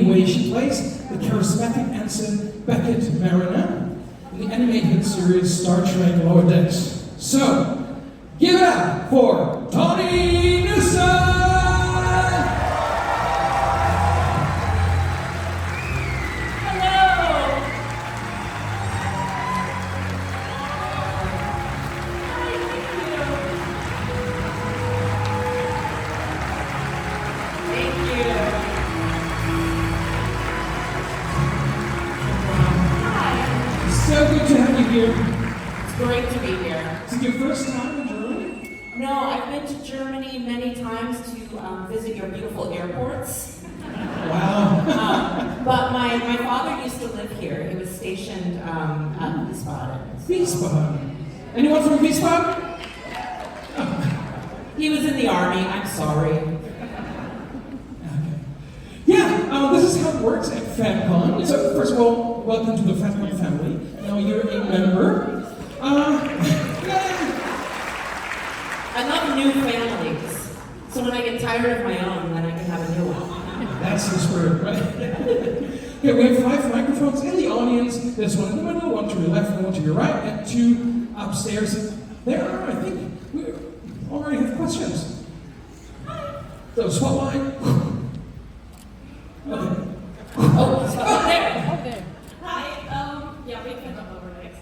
Anyway, she plays the charismatic ensign Marin in the animated series Star Trek Lower Decks. So, give it up for Tawny Newsome! So good to have you here. It's great to be here. Is it your first time in Germany? No, I've been to Germany many times to visit your beautiful airports. Wow. But my father used to live here. He was stationed at Wiesbaden. Wiesbaden. Anyone from Wiesbaden? He was in the army. I'm sorry. Okay. Yeah, this is how it works at FedCon. So first of all, welcome to the FedCon family. Now you're a member. I love new families. So when I get tired of my own, then I can have a new one. That's the spirit, right? Yeah, we have 5 microphones in the audience. There's one in the middle, one to your left, and one to your right, and 2 upstairs. There are, I think, we already have questions. So spotlight. Okay. Oh, there. Okay. Hi, yeah, we can talk over next.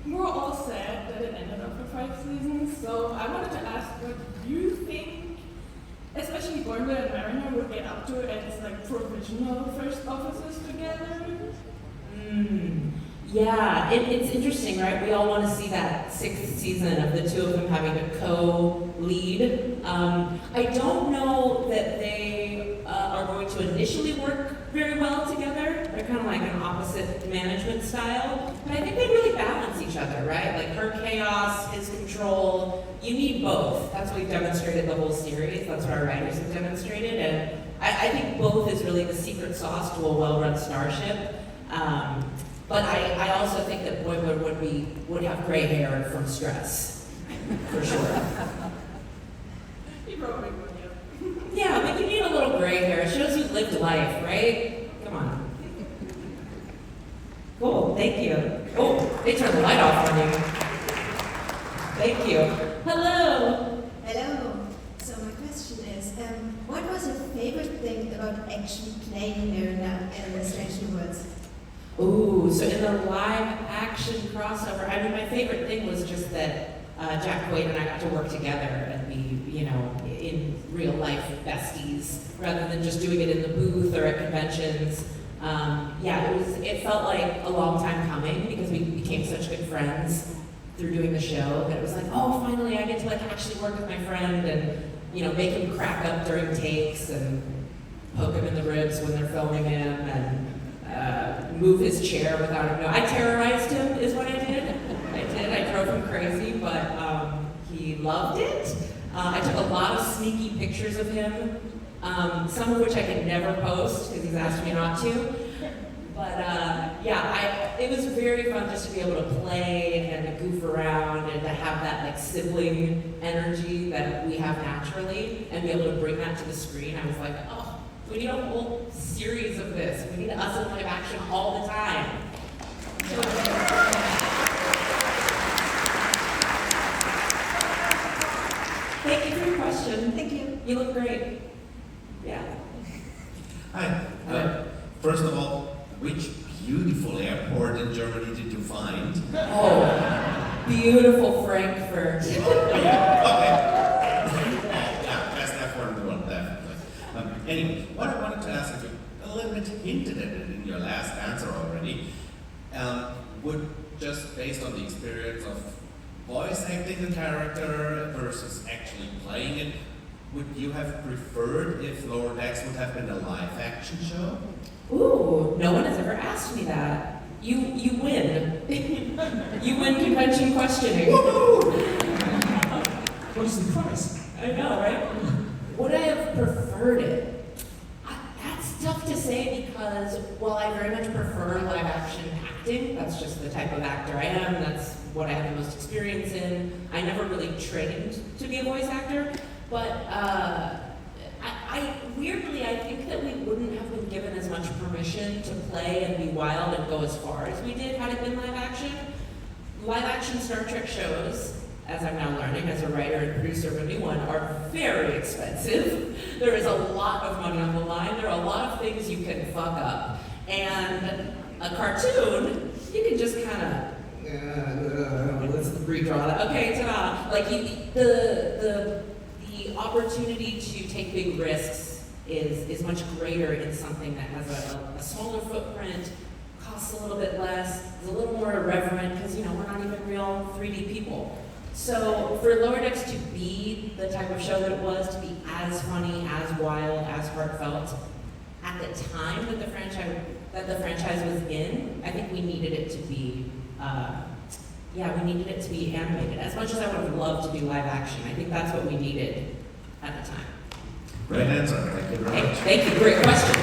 We were all sad that it ended after 5 seasons, so I wanted to ask what you think, especially Borler and Marin would get up to as like provisional first officers together. Yeah, it's interesting, right? We all want to see that 6th season of the 2 of them having a co-lead. I don't know that they are going to initially work very well together. They're kind of like an opposite management style. But I think they really balance each other, right? Like her chaos, his control. You need both. That's what we've demonstrated the whole series. That's what our writers have demonstrated. And I think both is really the secret sauce to a well-run starship. But I also think that Borler would have gray hair from stress, for sure. You probably would, yeah. Yeah, I think you need a little gray hair. It shows you've lived life, right? Come on. Cool, thank you. Oh, they turned the light off on you. Thank you. Hello. Hello. So my question is, what was your favorite thing about actually playing Marin in Strange New Worlds? Ooh, so in the live action crossover, I mean, my favorite thing was just that Jack Quaid and I got to work together and be, in real life besties, rather than just doing it in the booth or at conventions. It felt like a long time coming because we became such good friends through doing the show that it was like, oh, finally I get to actually work with my friend and, make him crack up during takes and poke him in the ribs when they're filming him and move his chair without him knowing. I terrorized him, is what I did. I drove him crazy, but he loved it. I took a lot of sneaky pictures of him, some of which I could never post because he's asked me not to. But it was very fun just to be able to play and to goof around and to have that sibling energy that we have naturally and be able to bring that to the screen. I was like, oh, we need a whole series of this. We need us in live action all the time. Thank you for your question. Thank you. You look great. Yeah. Hi. First of all, which beautiful airport in Germany did you find? Oh, beautiful Frankfurt. Okay. Best airport in the world, definitely. Anyway, what I wanted to ask you, a little bit hinted at it in your last answer already, would just based on the experience of voice acting the character versus actually playing it, would you have preferred if Lower Decks would have been a live action show? Ooh, no one has ever asked me that. You win. You win convention questioning. What is the prize? I know, right? Would I have preferred it? That's tough to say because while I very much prefer live action acting, that's just the type of actor I am, that's what I have the most experience in. I never really trained to be a voice actor, but weirdly, I think that we wouldn't have been permission to play and be wild and go as far as we did had it been live action. Live action Star Trek shows, as I'm now learning as a writer and producer of a new one, are very expensive. There is a lot of money on the line. There are a lot of things you can fuck up. And a cartoon, you can just kind of, let's redraw that. Okay, ta-da. Like the opportunity to take big risks is much greater in something that has a smaller footprint, costs a little bit less, is a little more irreverent, because we're not even real 3D people. So for Lower Decks to be the type of show that it was, to be as funny, as wild, as heartfelt, at the time that the franchise was in, I think we needed it to be, we needed it to be animated. As much as I would have loved to do live action, I think that's what we needed at the time. Great answer. Thank you very much. Thank you. Great question.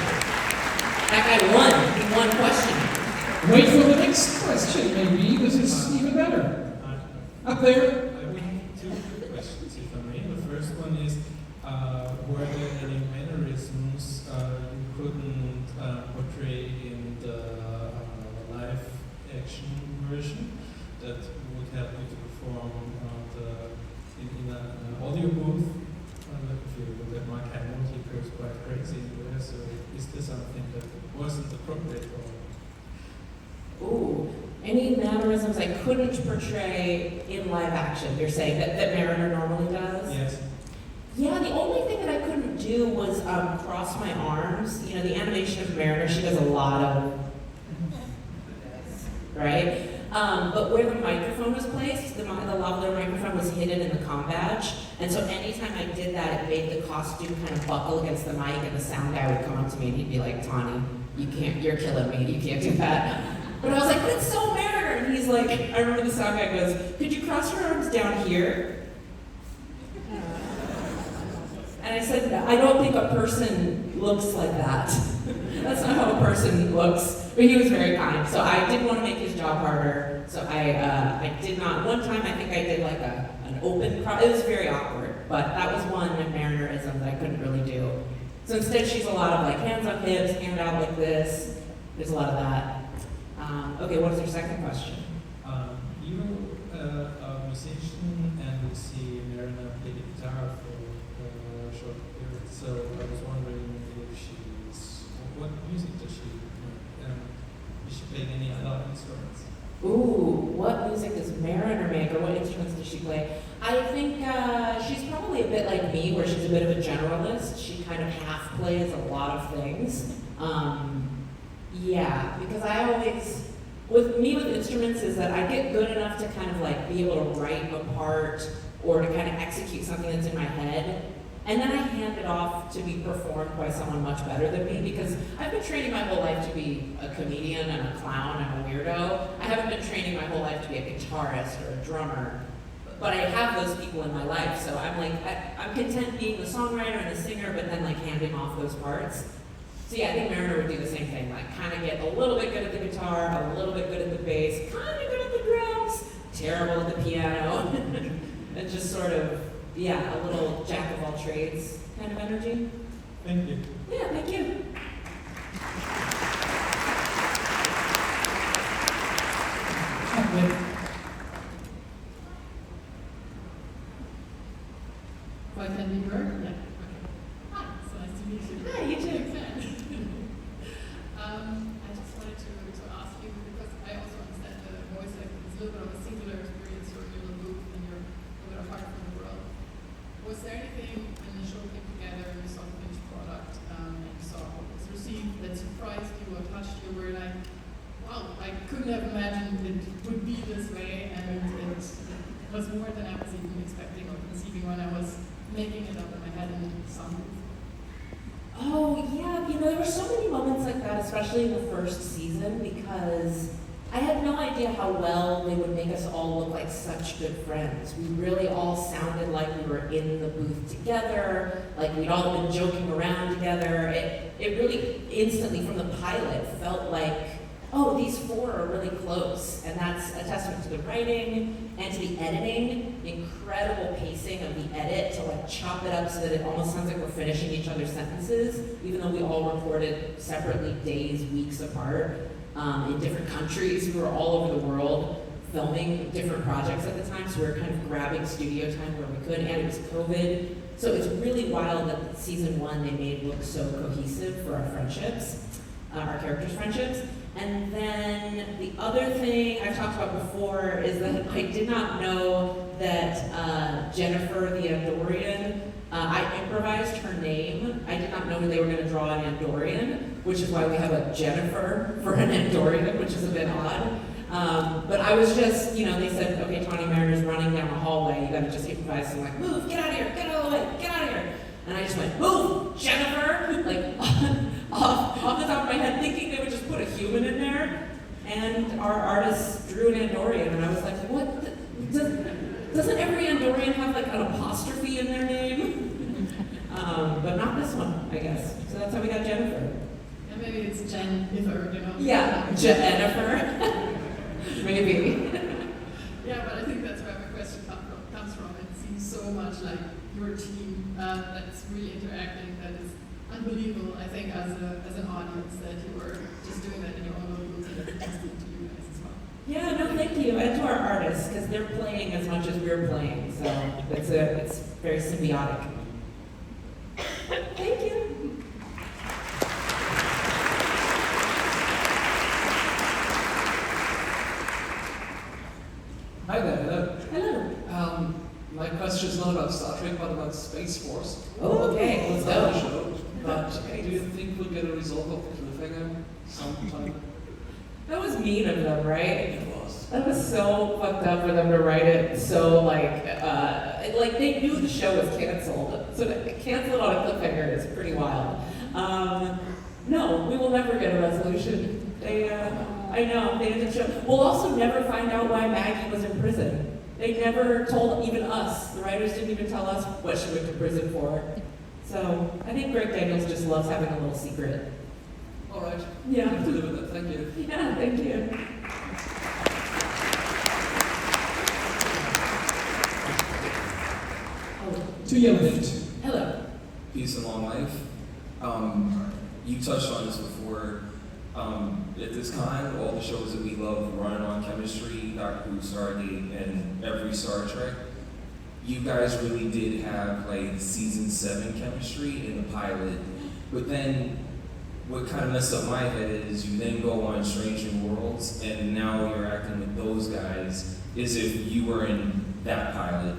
That guy won. He won question. Wait for the next question, maybe. This is even better. Up there. I would have two quick questions, if I may. The first one is, were there any mannerisms you couldn't portray in the live action version that would help you to perform in an audio booth? If you look at Mark Hamill, he goes quite crazy there. So is there something that wasn't appropriate for? Ooh, any mannerisms I couldn't portray in live action, you're saying, that Marin normally does? Yes. Yeah, the only thing that I couldn't do was cross my arms. The animation of Mariner, she does a lot of, right? But where the microphone was placed, the lavalier microphone was hidden in the comm badge, and so anytime I did that, it made the costume kind of buckle against the mic, and the sound guy would come up to me and he'd be like, Tawny, you're killing me, you can't do that. But I was like, that's so Mariner, and he's like, I remember the sound guy goes, could you cross your arms down here? And I said, I don't think a person looks like that. That's not how a person looks. But he was very kind. So I didn't want to make his job harder. So I did not. One time I think I did like an open cross. It was very awkward. But that was one mannerism that I couldn't really do. So instead she's a lot of like hands on hips, hand out like this. There's a lot of that. Okay, what is your second question? You are a musician and we see Marina play the guitar for a short period, so I was wondering if what music does she is she playing any other instruments? Ooh, what music does Mariner make, or what instruments does she play? I think she's probably a bit like me, where she's a bit of a generalist. She kind of half plays a lot of things. Yeah, because I always, with instruments is that I get good enough to kind of like be able to write a part or to kind of execute something that's in my head. And then I hand it off to be performed by someone much better than me, because I've been training my whole life to be a comedian and a clown and a weirdo. I haven't been training my whole life to be a guitarist or a drummer. But I have those people in my life, so I'm like, I'm content being the songwriter and the singer, but then like handing off those parts. So yeah, I think Mariner would do the same thing, like kind of get a little bit good at the guitar, a little bit good at the bass, kind of good at the drums, terrible at the piano, and just sort of, yeah, a little jack of all trades kind of energy. Thank you. Yeah, thank you. Why can we work? Yeah. Hi, it's nice to meet you. Hi, you too. I just wanted to ask you, because I also understand the voice acting is a little bit of a singular experience. You're in a booth and you're a little bit apart from the world. Was there anything when the show came together and you saw the finished product and you saw how it was received that surprised you or touched you, where like, wow, I couldn't have imagined it would be this way, and it was more than I was even expecting or conceiving when I was making it up in my head in some booth? Oh, yeah, there were so many moments like that, especially in the first season, because I had no idea how well they would make us all look like such good friends. We really all sounded like we were in the booth together, like we'd all been joking around together. It really instantly, from the pilot, felt like oh, these four are really close. And that's a testament to the writing and to the editing, the incredible pacing of the edit to like chop it up so that it almost sounds like we're finishing each other's sentences, even though we all recorded separately days, weeks apart, in different countries. We were all over the world filming different projects at the time, so we were kind of grabbing studio time where we could, and it was COVID. So it's really wild that season one they made look so cohesive for our friendships, our characters' friendships. And then the other thing I've talked about before is that I did not know that Jennifer the Andorian, I improvised her name. I did not know they were going to draw an Andorian, which is why we have a Jennifer for an Andorian, which is a bit odd. But I was just, they said, okay, Tawny Marin is running down the hallway, you gotta just improvise. So I'm like, move, get out of here, get out of the way, get out of here. And I just went, move, Jennifer, like off the top of my head, thinking they would just put a human in there. And our artist drew an Andorian, and I was like, what? Doesn't every Andorian have like an apostrophe in their name? But not this one, I guess. So that's how we got Jennifer. And maybe it's Jennifer, Yeah, Jennifer. Maybe. Yeah, but I think that's where my question comes from. It seems so much like your team that's really interacting, that is unbelievable, I think, as an audience, that you were just doing that in your own little room, and that's testament to you guys as well. Yeah, no, thank you. And to our artists, because they're playing as much as we're playing, so it's very symbiotic. Thank you. Hi there, hello. Hello. My question is not about Star Trek, but about Space Force. Oh, okay, let's Another go. show. But do you think we'll get a result of the cliffhanger sometime? That was mean of them, right? It was. That was so fucked up for them to write it so like they knew the show was canceled. So to cancel it on a cliffhanger is pretty wild. No, we will never get a resolution. I know, they didn't show. We'll also never find out why Maggie was in prison. They never told even us. The writers didn't even tell us what she went to prison for. So I think Greg Daniels just loves having a little secret. All right. Yeah. I have to live with that. Thank you. Yeah, thank you. To Yellowhead. Hello. Peace and long life. You touched on this before. At this time, all the shows that we love run on chemistry, Doctor Who, Stargate, and every Star Trek. You guys really did have like season 7 chemistry in the pilot, but then what kind of messed up my head is you then go on Strange New Worlds, and now you're acting with those guys as if you were in that pilot.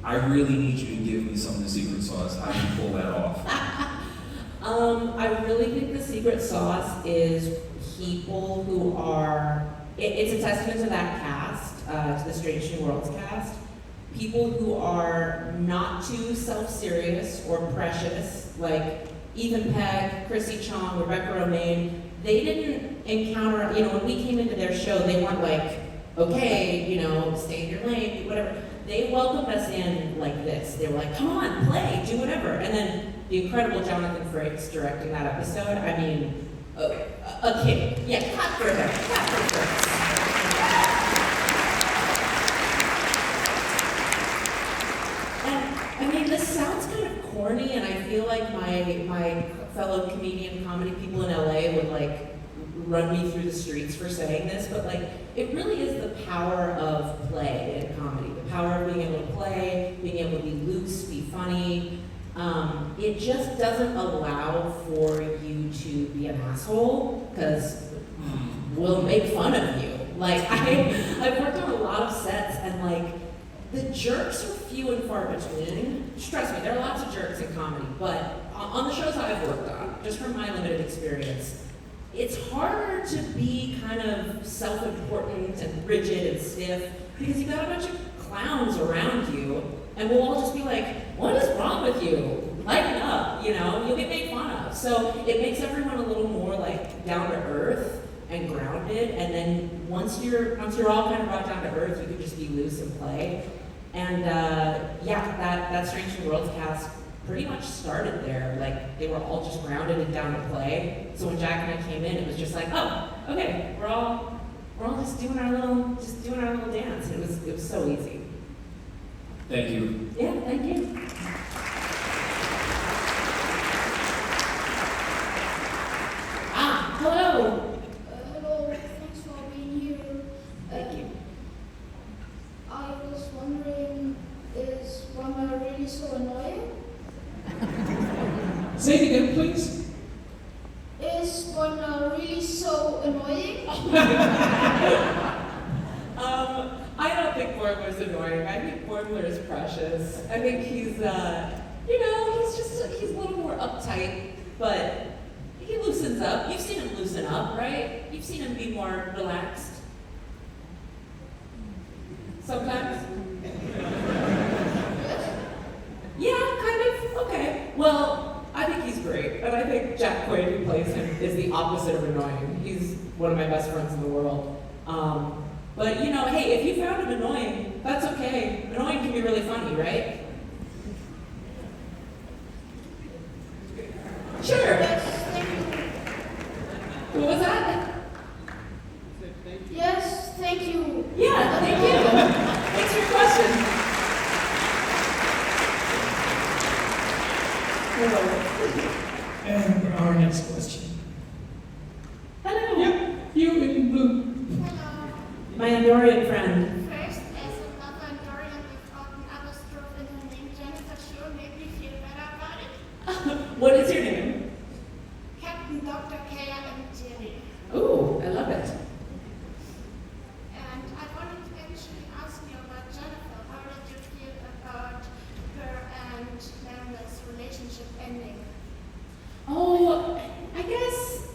I really need you to give me some of the secret sauce. How do you pull that off? I really think the secret sauce is people who are, it's a testament to that cast, to the Strange New Worlds cast, people who are not too self-serious or precious, like Even Pegg, Chrissy Chong, Rebecca Romaine. They didn't encounter, when we came into their show, they weren't like, okay, stay in your lane, whatever. They welcomed us in like this. They were like, come on, play, do whatever. And then the incredible Jonathan Frakes directing that episode, I mean, a king. Yeah, clap for him, clap for Frakes. And, I mean, this sounds kind of corny, and I feel like my fellow comedian comedy people in LA would like run me through the streets for saying this, but like, it really is the power of play in comedy, the power of being able to play, being able to be loose, be funny. It just doesn't allow for you to be an asshole, because we'll make fun of you. Like, I've worked on a lot of sets, and like, the jerks are few and far between. Trust me, there are lots of jerks in comedy, but on the shows I've worked on, just from my limited experience, it's harder to be kind of self-important and rigid and stiff, because you've got a bunch of clowns around you, and we'll all just be like, what is wrong with you? Lighten up, you'll get made fun of. So it makes everyone a little more like down to earth and grounded, and then once you're all kind of brought down to earth, you can just be loose and play. And that Strange New Worlds cast pretty much started there. Like, they were all just grounded and down to play. So when Jack and I came in, it was just like, oh, okay, we're all just doing our little dance. It was so easy. Thank you. Yeah, thank you. Hello. Hello, thanks for being here. Thank you. I was wondering, is Borler really so annoying? Say it again, please. Is Borler really so annoying? I don't think Borler's annoying. I think Borler is precious. I think he's he's a little more uptight, but he loosens up. You've seen him loosen up, right? You've seen him be more relaxed. Sometimes. Yeah, kind of. Okay. Well, I think he's great, and I think Jack Quaid, who plays him, is the opposite of annoying. He's one of my best friends in the world. But hey, if you found him annoying, that's okay. Annoying can be really funny, right? Sure. Yes, thank you. What was that? Yes, thank you. Yeah, thank you. Thanks for your question. And our next question. Hello. Yeah, you in blue. Hello. My Andorian friend. First, as another Dorian without an apostrophe in her name, Jennifer sure made me feel better about it. What is your name? Captain Dr. Kaya and Jerry. Ooh, I love it. And I wanted to actually ask you about Jennifer. How did you feel about her and Marin's relationship ending? Oh, I guess,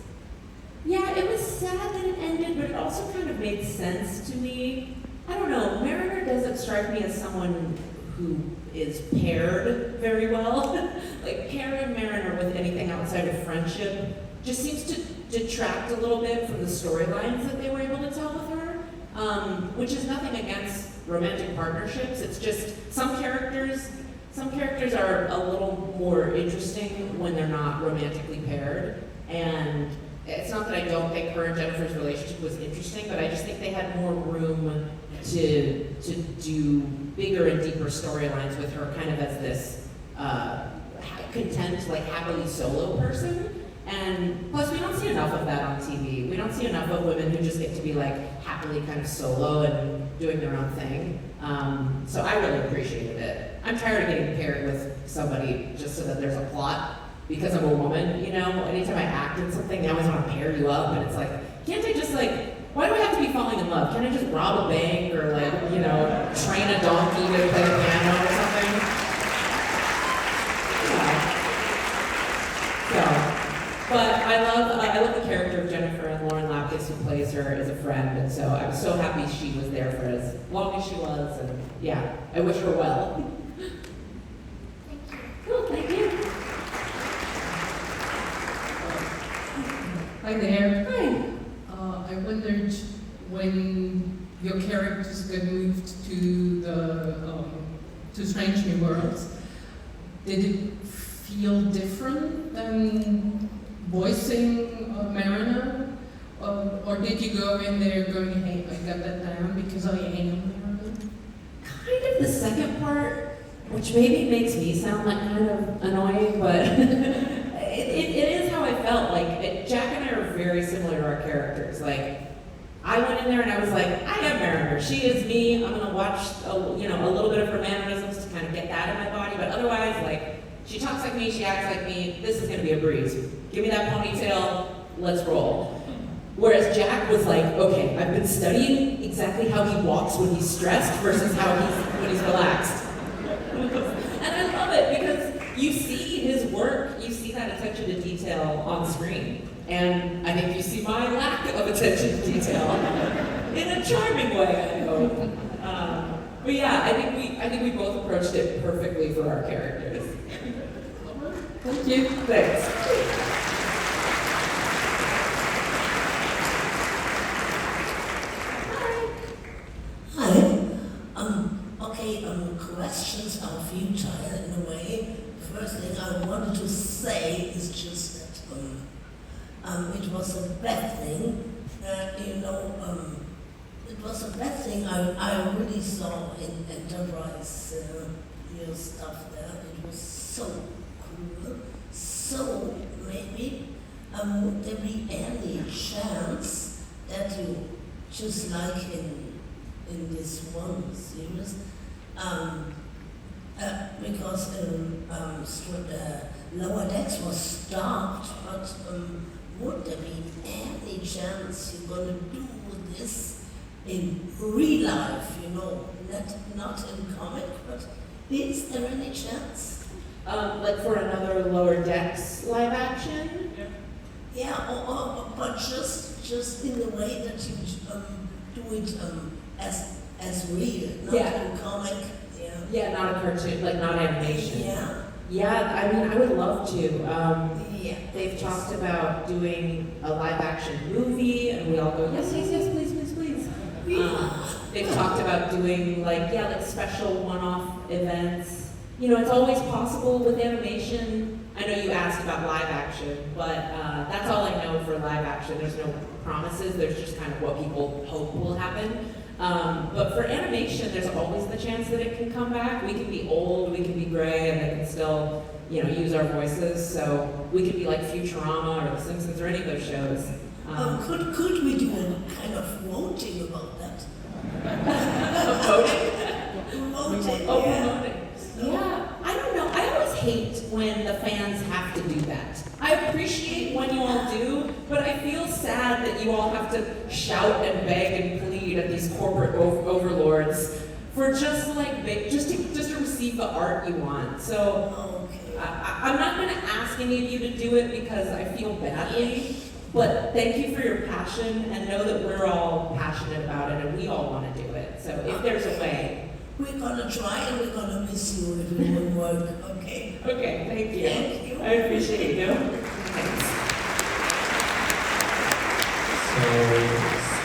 yeah, it was sad that it ended, but it also kind of made sense to me. I don't know, Mariner doesn't strike me as someone who is paired very well. Like, pairing Mariner with anything outside of friendship just seems to detract a little bit from the storylines that they were able to tell with her, which is nothing against romantic partnerships. It's just some characters are a little more interesting when they're not romantically paired. And it's not that I don't think her and Jennifer's relationship was interesting, but I just think they had more room to do bigger and deeper storylines with her kind of as this content, like happily solo person. And plus, we don't see enough of that on TV. We don't see enough of women who just get to be like happily kind of solo and doing their own thing. So I really appreciated it. I'm tired of getting paired with somebody just so that there's a plot because I'm a woman, Anytime I act in something, they always want to pair you up, and it's like, can't I just why do I have to be falling in love? Can't I just rob a bank or train a donkey to play the piano or something? Yeah. So. But I love the character of Jennifer, and Lauren Lapkus, who plays her, as a friend, and so I was so happy she was there for as long as she was, and yeah, I wish her well. Thank you. Cool, thank you. Hi there. Hi. I wondered when your characters got moved to to Strange New Worlds, did it feel different than voicing Mariner? Or did you go in there going, hey, I got that down because I am Mariner? Kind of the second part, which maybe makes me sound like kind of annoying, but it is how I felt. Jack and I are very similar to our characters. I went in there and I was like, I am Mariner. She is me. I'm gonna watch a little bit of her mannerisms to kind of get that in my body, but otherwise, she talks like me, she acts like me. This is gonna be a breeze. Give me that ponytail. Let's roll. Whereas Jack was like, okay, I've been studying exactly how he walks when he's stressed versus when he's relaxed. And I love it because you see his work, you see that attention to detail on screen. And I think you see my lack of attention to detail in a charming way, I hope. But yeah, I think we both approached it perfectly for our characters. Thank you. Thanks. Questions are futile in a way. Firstly, it was a bad thing. It was a bad thing I really saw in Enterprise, stuff there. It was so cool. So maybe would there be any chance that you, just like in this one series, because Lower Decks was stopped, but would there be any chance you're going to do this in real life, not in comic, but is there any chance? Like for another Lower Decks live action? Yeah, but just in the way that you do it as real, not in comic. Yeah, not a cartoon, like not animation. Yeah. Yeah, I mean, I would love to. Yeah. They've talked about doing a live action movie, and we all go, yes, yes, yes, please, please, please. They've talked about doing like special one-off events. It's always possible with animation. I know you asked about live action, but that's all I know for live action. There's no promises. There's just kind of what people hope will happen. But for animation, there's always the chance that it can come back. We can be old, we can be gray, and they can still, use our voices. So we could be like Futurama or The Simpsons or any of those shows. Could we do a kind of voting about that? Voting? Voting, Oh, yeah. voting. Yeah, I don't know. I always hate when the fans have to do that. I appreciate when you all do, but I feel sad that you all have to shout and beg and plead at these corporate overlords for just to receive the art you want. So I'm not going to ask any of you to do it because I feel badly, but thank you for your passion and know that we're all passionate about it and we all want to do it. So if there's a way. We're gonna try and we're gonna miss you if it won't work, okay? Okay, thank you. Thank you. I appreciate you. Thanks. So,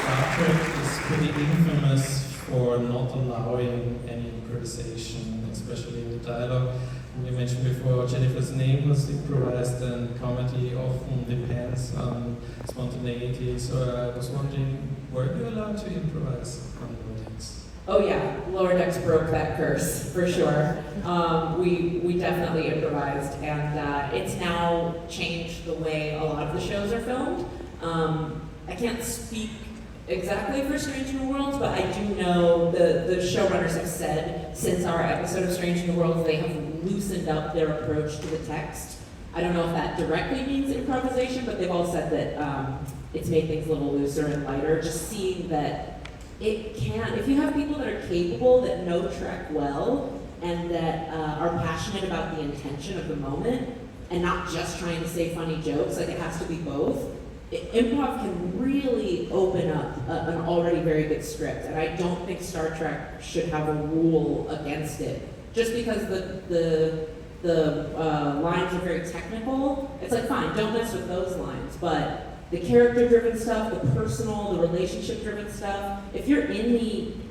Star Trek is pretty infamous for not allowing any improvisation, especially in the dialogue. And you mentioned before Jennifer's name was improvised, and comedy often depends on spontaneity. So I was wondering, were you allowed to improvise on the decks? Oh yeah, Lower Decks broke that curse, for sure. We definitely improvised, and it's now changed the way a lot of the shows are filmed. I can't speak exactly for Strange New Worlds, but I do know the showrunners have said since our episode of Strange New Worlds, they have loosened up their approach to the text. I don't know if that directly means improvisation, but they've all said that it's made things a little looser and lighter, just seeing that it can, if you have people that are capable, that know Trek well, and that are passionate about the intention of the moment, and not just trying to say funny jokes, like it has to be both, improv can really open up an already very good script, and I don't think Star Trek should have a rule against it. Just because the lines are very technical, it's like, fine, don't mess with those lines, but the character-driven stuff, the personal, the relationship-driven stuff, if you're in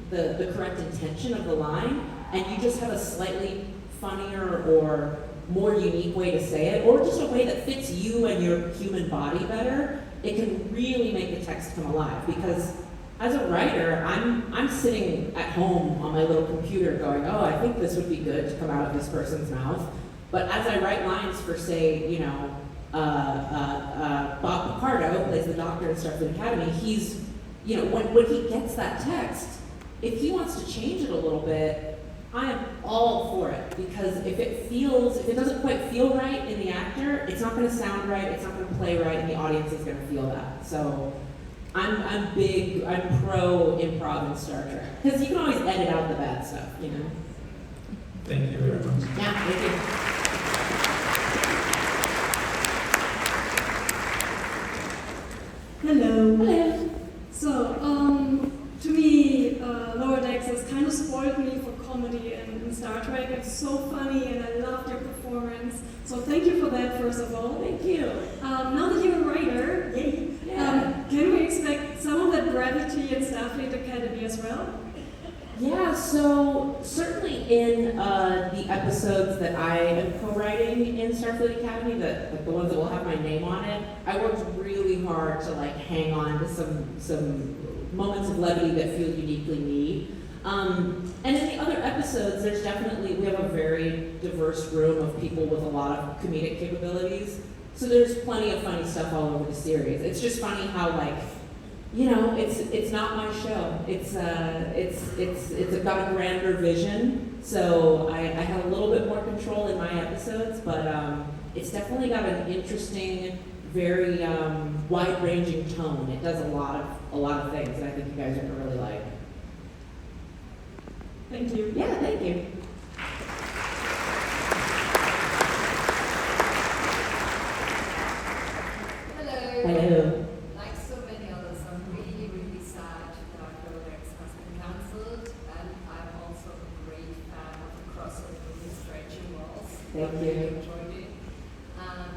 the correct intention of the line, and you just have a slightly funnier or more unique way to say it, or just a way that fits you and your human body better, it can really make the text come alive. Because as a writer, I'm sitting at home on my little computer going, oh, I think this would be good to come out of this person's mouth. But as I write lines for, say, Bob Picardo, who plays the Doctor in Starfleet Academy, he's, when he gets that text, if he wants to change it a little bit, I am all for it, because if it doesn't quite feel right in the actor, it's not going to sound right, it's not going to play right, and the audience is going to feel that. So I'm pro improv in Star Trek, because you can always edit out the bad stuff, Thank you very much. Yeah, thank you. Hello. Hello. So, to me, Lower Decks has kind of spoiled me for comedy in Star Trek. It's so funny, and I loved your performance. So thank you for that, first of all. Thank you. Now that you're a writer, can we expect some of that gravity in Starfleet Academy as well? Yeah, so certainly in the episodes that I am co-writing in Starfleet Academy, the ones that will have my name on it, I worked really hard to like hang on to some moments of levity that feel uniquely me. And in the other episodes, we have a very diverse room of people with a lot of comedic capabilities. So there's plenty of funny stuff all over the series. It's just funny how it's not my show. It's got a grander vision. So I have a little bit more control in my episodes, but it's definitely got an interesting, very wide-ranging tone. It does a lot of things that I think you guys are gonna really like. Thank you. Yeah, thank you. Hello. Hello. Like so many others, I'm really, really sad that Rolex has been cancelled, and I'm also a great fan of the crossover with Stretching Walls. Thank I you. really enjoyed it. And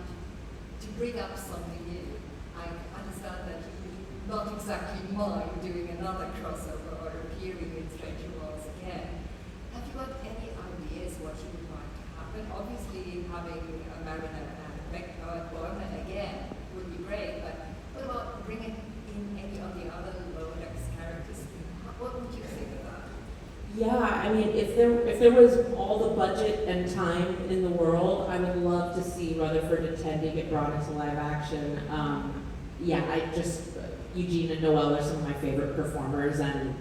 to bring up something new, I understand that you not exactly mind doing another crossover or appearing in Stretching Walls again. Have you got any ideas what you would like to happen? Obviously, having a Marin and Borler again would be great, but what about bringing in any of the other Lodex characters? What would you think about? Yeah, I mean, if there was all the budget and time in the world, I would love to see Rutherford and Tendy get brought into live action. Eugene and Noelle are some of my favorite performers, and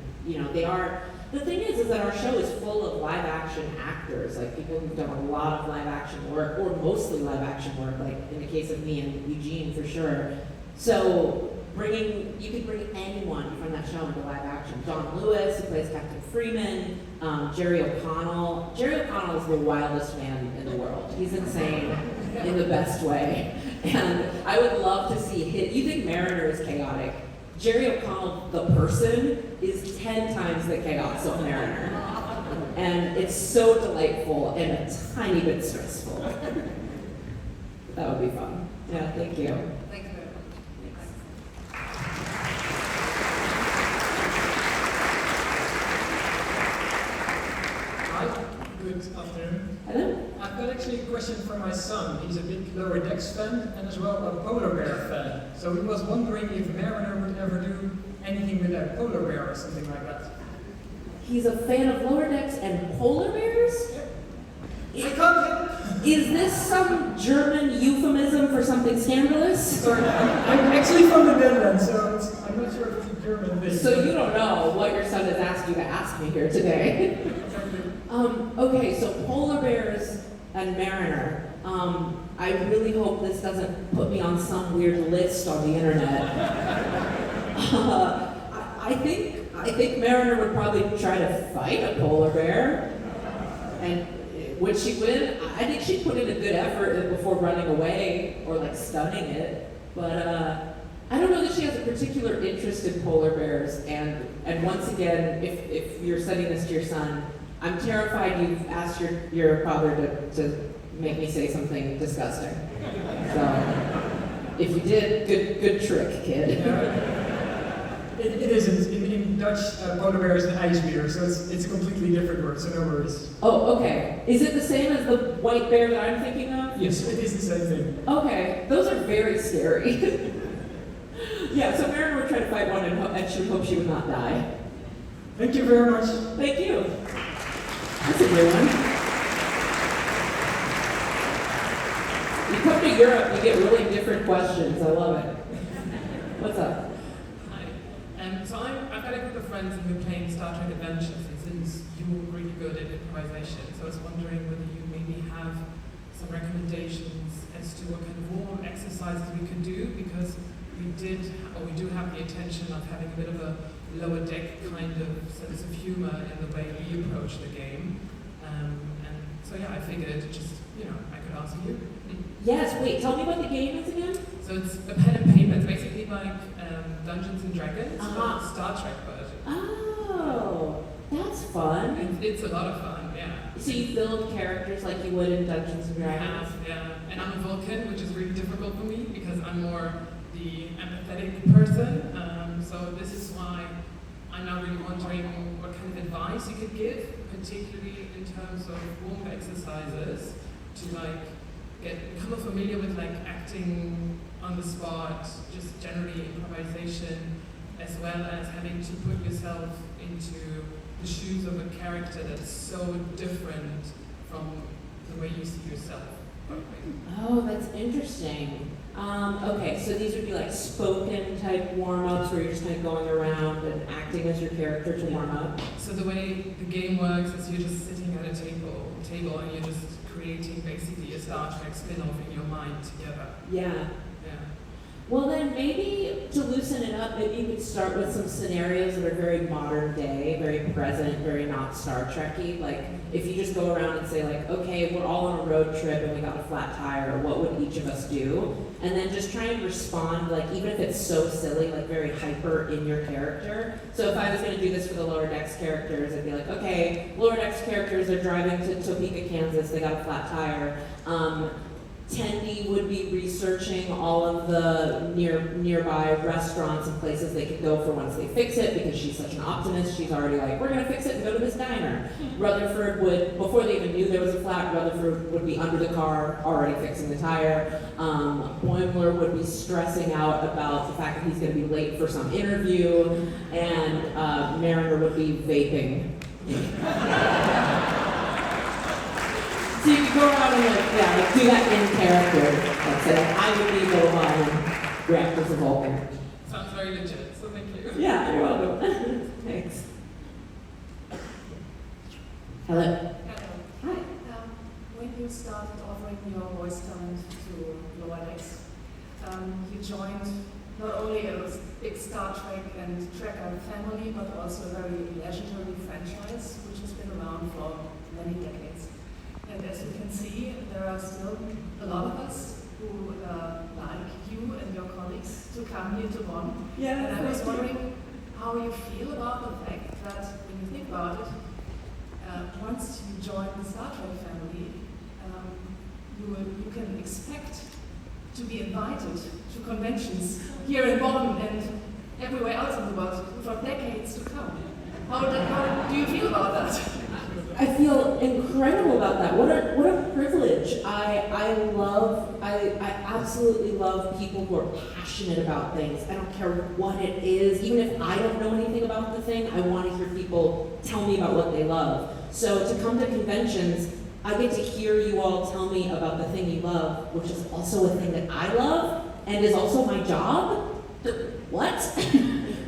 they are. The thing is that our show is full of live action actors, like people who've done a lot of live action work, or mostly live action work, like in the case of me and Eugene for sure. So you could bring anyone from that show into live action. John Lewis, who plays Captain Freeman, Jerry O'Connell. Jerry O'Connell is the wildest man in the world. He's insane in the best way. And I would love to see you think Mariner is chaotic. Jerry O'Connell, the person, is 10 times the chaos of Mariner. And it's so delightful and a tiny bit stressful. That would be fun. Yeah, thank you. Thank you very much. Hi, good afternoon. Hello. I've got actually a question for my son. He's a big Lower Decks fan and as well a polar bear fan. So he was wondering if Mariner would ever do anything with a polar bear or something like that. He's a fan of Lower Decks and polar bears? Is this some German euphemism for something scandalous? Sorry, I'm actually from the Netherlands, so I'm not sure if it's a German thing. So you don't know what your son has asked you to ask me here today. Okay, so polar bears and Mariner. I really hope this doesn't put me on some weird list on the internet. I think Mariner would probably try to fight a polar bear. And would she win? I think she'd put in a good effort before running away or like stunning it. But I don't know that she has a particular interest in polar bears. And once again, if you're sending this to your son, I'm terrified you've asked your father to make me say something disgusting. So if you did, good trick, kid. It isn't. In Dutch, polar bear is an ijsbeer, so it's a completely different word, so no worries. Oh, okay. Is it the same as the white bear that I'm thinking of? Yes, it is the same thing. Okay, those are very scary. Yeah, so Marin would try to fight one and she would hope she would not die. Thank you very much. Thank you. That's a good one. You come to Europe, you get really different questions. I love it. What's up? Hi. So I've got a group of friends who are playing Star Trek Adventures, and since you're really good at improvisation, so I was wondering whether you maybe have some recommendations as to what kind of warm-up exercises we could do, because we do have the intention of having a bit of a lower deck kind of sense of humor in the way we approach the game. And so yeah, I figured just, I could ask you. Yes, wait, tell me what the game is again? So it's a pen and paper. It's basically like Dungeons and Dragons, but Star Trek version. Oh, that's fun. It's a lot of fun, yeah. So you build characters like you would in Dungeons and Dragons? Yeah. And I'm a Vulcan, which is really difficult for me because I'm more the empathetic person. So this is why I'm now really wondering what kind of advice you could give, particularly in terms of warm exercises to become familiar with acting on the spot, just generally improvisation, as well as having to put yourself into the shoes of a character that's so different from the way you see yourself. Oh, that's interesting. Okay, so these would be like spoken type warm-ups where you're just kind of going around and acting as your character to warm up. So the way the game works is you're just sitting at a table and you're just creating basically a Star Trek spin-off in your mind together. Yeah. Well then maybe to loosen it up, maybe you could start with some scenarios that are very modern day, very present, very not Star Trek-y. Like if you just go around and say like, okay, we're all on a road trip and we got a flat tire, what would each of us do? And then just try and respond, like even if it's so silly, like very hyper in your character. So if I was gonna do this for the Lower Decks characters, I'd be like, okay, Lower Decks characters are driving to Topeka, Kansas, they got a flat tire. Tendy would be researching all of the nearby restaurants and places they could go for once they fix it, because she's such an optimist. She's already like, we're gonna fix it and go to this diner. Rutherford would, before they even knew there was a flat, Rutherford would be under the car already fixing the tire. Boimler would be stressing out about the fact that he's gonna be late for some interview, and Mariner would be vaping. So you can go around and do that in character. Like say, I would be Gohan and reactors of Vulcan. Sounds very legit, so thank you. Yeah, you're welcome. Thanks. Hello. Hello. Hi. When you started offering your voice talent to Lower Decks, you joined not only a big Star Trek and Trekker family, but also a very legendary franchise, which has been around for many decades. And as you can see, there are still a lot of us who like you and your colleagues to come here to Bonn. Yeah, and I was wondering how you feel about the fact that when you think about it, once you join the Star Trek family, you can expect to be invited to conventions here in Bonn and everywhere else in the world for decades to come. How do you feel about that? I feel incredible about that. What a privilege. I absolutely love people who are passionate about things. I don't care what it is. Even if I don't know anything about the thing, I want to hear people tell me about what they love. So to come to conventions, I get to hear you all tell me about the thing you love, which is also a thing that I love and is also my job. What?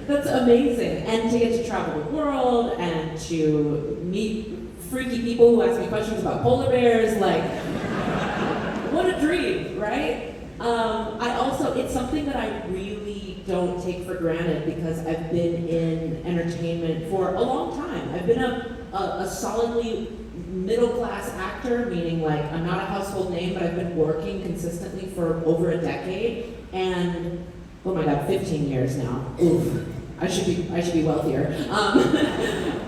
That's amazing. And to get to travel the world and to meet freaky people who ask me questions about polar bears, like, what a dream, right? It's something that I really don't take for granted because I've been in entertainment for a long time. I've been a solidly middle-class actor, meaning like I'm not a household name, but I've been working consistently for over a decade, and oh my God, 15 years now. Oof, I should be wealthier.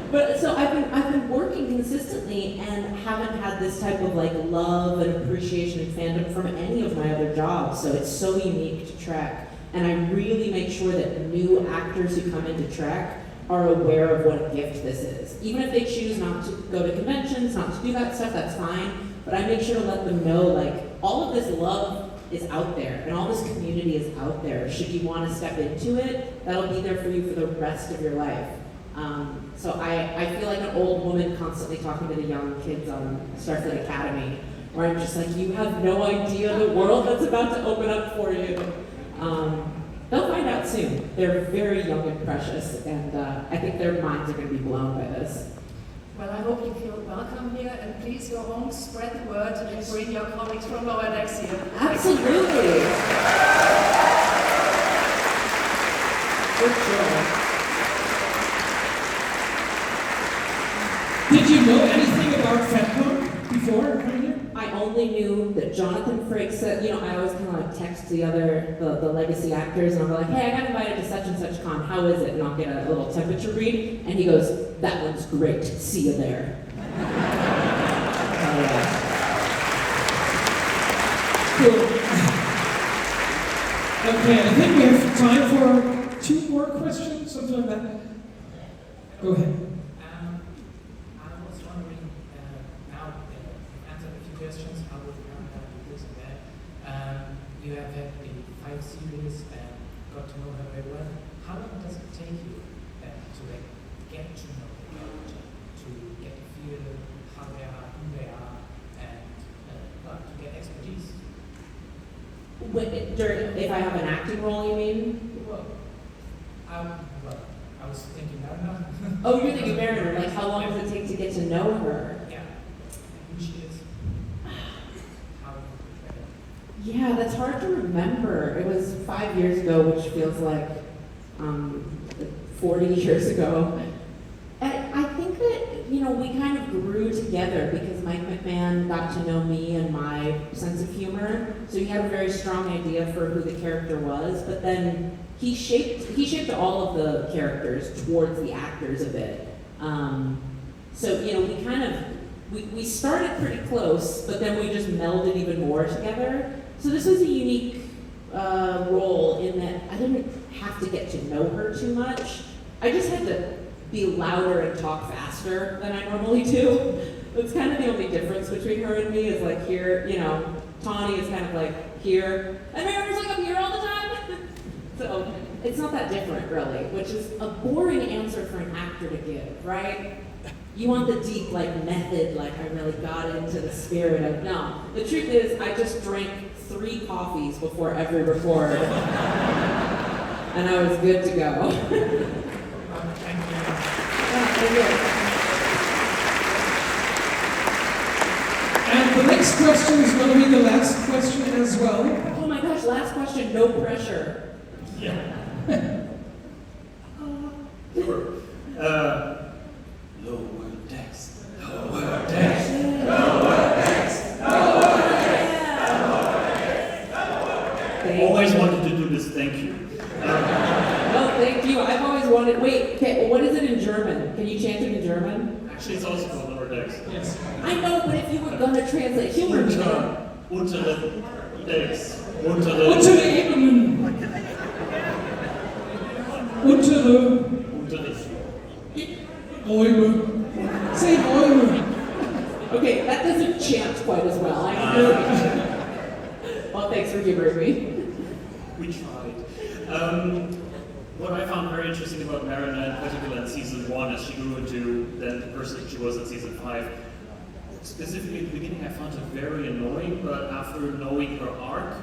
But so I've been working consistently and haven't had this type of like love and appreciation and fandom from any of my other jobs. So it's so unique to Trek, and I really make sure that new actors who come into Trek are aware of what a gift this is. Even if they choose not to go to conventions, not to do that stuff, that's fine. But I make sure to let them know like all of this love is out there and all this community is out there. Should you want to step into it, that'll be there for you for the rest of your life. So I feel like an old woman constantly talking to the young kids on Starfleet Academy, where I'm just like, you have no idea the world that's about to open up for you. They'll find out soon. They're very young and precious, and I think their minds are going to be blown by this. Well, I hope you feel welcome here, and please go home, spread the word, and bring your colleagues from Lower Decks here. Absolutely. Good job. Did you know anything about FedCon before coming here? I only knew that Jonathan Frakes said, I always kind of like text the legacy actors, and I'll be like, hey, I got invited to such and such con, how is it? And I'll get a little temperature read, and he goes, that one's great, see you there. Cool. Okay, I think we have time for 2 more questions, something like that. Go ahead. I was wondering, now you've answered a few questions, how would you do this and that? You have had the 5 series and got to know her very well. How long does it take you to get to know the character, to get to feel how they are, who they are, and to get expertise? If I have an acting role, you mean? Well, I was thinking that now. Oh, you're thinking Marin, like how long does it take to get to know her? Yeah. Who she is. How you portray her. Yeah, that's hard to remember. It was 5 years ago, which feels like 40 years ago. And I think that, we kind of grew together because Mike McMahon got to know me and my sense of humor. So he had a very strong idea for who the character was, but then he shaped all of the characters towards the actors a bit. So, we started pretty close, but then we just melded even more together. So this was a unique role in that I didn't have to get to know her too much. I just had to be louder and talk faster than I normally do. That's kind of the only difference between her and me is like here, Tawny is kind of like here, and Marin's like I'm here all the time. So it's not that different really, which is a boring answer for an actor to give, right? You want the deep method, I really got into the spirit of, no. The truth is I just drank 3 coffees before every record. And I was good to go. Thank you. And the next question is going to be the last question as well. Oh my gosh, last question, no pressure. Yeah. Sure. Lower decks. Lower decks. Lower decks. Lower decks. Always wanted to do this. Thank you. No, thank you. I've always wanted. Wait, okay, what is it in German? Can you chant it in German? Actually, it's also called lower decks. Yes. I know, but if you were gonna translate humor, Unter the decks. Unter the Ebenen. Unter the Räume. Say Räume. Okay, that doesn't chant quite as well. I know. Well, thanks for humoring me. We tried. What I found very interesting about Marin, in particular in season 1, as she grew into then the person she was in season 5, specifically at the beginning I found her very annoying, but after knowing her arc,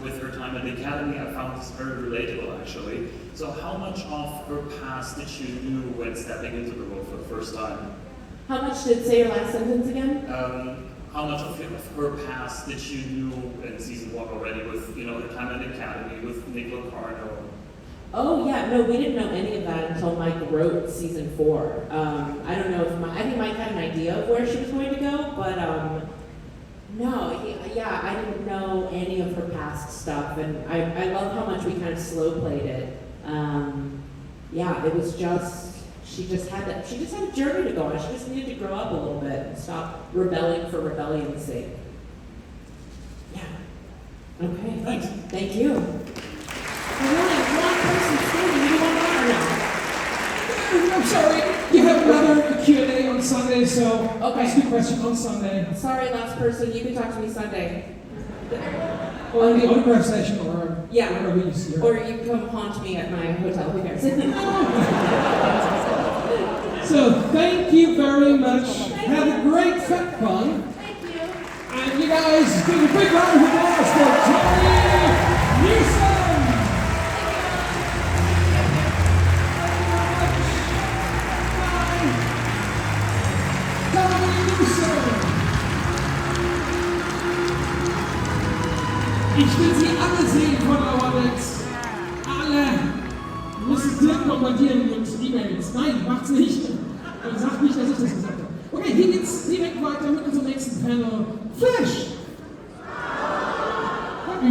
with her time at the academy, I found this very relatable actually. So how much of her past did you knew when stepping into the role for the first time? How much did, say your last sentence again? How much of her past did you knew in season 1 already with, her time at the academy, with Nicola Carno? Oh yeah, no, we didn't know any of that until Mike wrote season 4. I don't know if I think Mike had an idea of where she was going to go, but no, I didn't know any of her past stuff, and I love how much we kind of slow played it. It was just, she just had a journey to go on. She just needed to grow up a little bit and stop rebelling for rebellion's sake. Yeah. Okay. Thanks. Thank you. We're only one person standing. You want more or no? I'm sorry, you have another Q&A on Sunday, so ask your question on Sunday. Sorry, last person, you can talk to me Sunday. Or in the autograph session, or wherever you see her. Or you can come haunt me at my hotel. Who cares? So, thank you very much. Have a great FedCon. Thank you. And you guys, give a big round of applause for Tawny Newsome. Ich will sie alle sehen von Auerdex. Alle. Wir müssen Dirk bombardieren mit E-Mails. Nein, macht's nicht. Sagt nicht, dass ich das gesagt habe. Okay, hier geht's direkt weiter mit unserem nächsten Panel. Flash!